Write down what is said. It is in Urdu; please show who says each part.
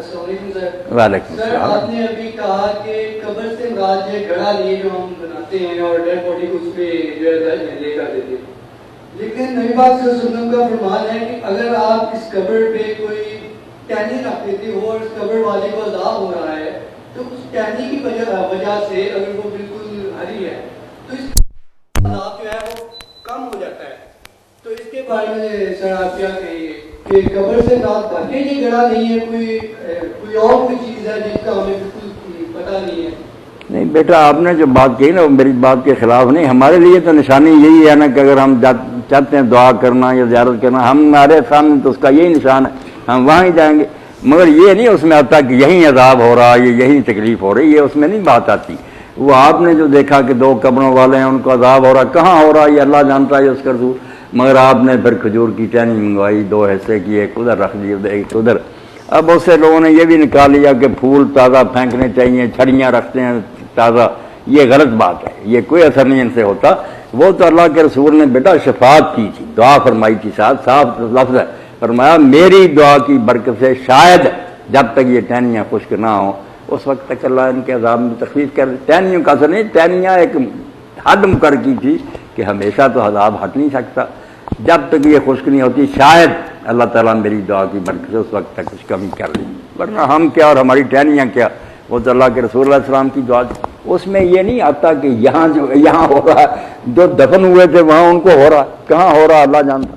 Speaker 1: السلام علیکم سر۔
Speaker 2: وعلیکم
Speaker 1: سر
Speaker 2: السلام۔
Speaker 1: آپ نے ابھی کہا کہ قبر سے مراد یہ گھڑا لیے جو ہم بناتے ہیں اور ڈیڈ باڈی کو اس پہ جو ہے لے کر دیتے ہیں، لیکن نبی پاک صلی اللہ علیہ وسلم کا فرمان ہے کہ اگر آپ اس قبر پہ کوئی ٹہنی رکھ دیتے ہو اور اس قبر والے کو عذاب ہو رہا ہے تو اس ٹہنی کی وجہ سے اگر وہ بالکل ہری ہے تو اس عذاب جو ہے وہ کم ہو جاتا ہے، تو اس کے بارے میں سر آپ کیا کہیں گے کہ قبر سے رات بھاگے یہ گڑا نہیں ہے، کوئی اور کوئی چیز ہے جس کا ہمیں بالکل پتہ نہیں ہے؟
Speaker 2: نہیں بیٹا، آپ نے جو بات کہی نا وہ میری بات کے خلاف نہیں، ہمارے لیے تو نشانی یہی ہے نا کہ اگر ہم چاہتے ہیں دعا کرنا یا زیارت کرنا، ہمارے سامنے تو اس کا یہی نشان ہے، ہم وہاں ہی جائیں گے، مگر یہ نہیں اس میں آتا کہ یہیں عذاب ہو رہا ہے یا یہیں تکلیف ہو رہی ہے، اس میں نہیں بات آتی۔ وہ آپ نے جو دیکھا کہ دو قبروں والے ہیں ان کو عذاب ہو رہا ہے، کہاں ہو رہا ہے یہ اللہ جانتا ہے اس کا رسول، مگر آپ نے پھر کھجور کی ٹہنی منگوائی، دو حصے کی، ایک ادھر رکھ دی ایک ادھر۔ اب بہت سے لوگوں نے یہ بھی نکال لیا کہ پھول تازہ پھینکنے چاہیے، چھڑیاں رکھتے ہیں تازہ، یہ غلط بات ہے، یہ کوئی اثر نہیں ان سے ہوتا۔ وہ تو اللہ کے رسول نے بیٹا شفاعت کی تھی، دعا فرمائی تھی، ساتھ صاف لفظ ہے، فرمایا میری دعا کی برکت سے شاید جب تک یہ ٹہنیاں خشک نہ ہوں اس وقت تک اللہ ان کے عذاب میں تخفیف کر دے۔ ٹہنیوں کا اثر نہیں، ٹہنیاں ایک حد مقرر کی تھی کہ ہمیشہ تو عذاب ہٹ نہیں سکتا، جب تک یہ خشک نہیں ہوتی شاید اللہ تعالیٰ میری دعا کی برکت سے اس وقت تک کچھ کمی کر لیں، ورنہ ہم کیا اور ہماری ٹہنیاں کیا، وہ تو اللہ کے رسول علیہ السلام کی دعا تھی۔ اس میں یہ نہیں آتا کہ یہاں ہو رہا ہے، جو دفن ہوئے تھے وہاں ان کو ہو رہا، کہاں ہو رہا اللہ جانتا۔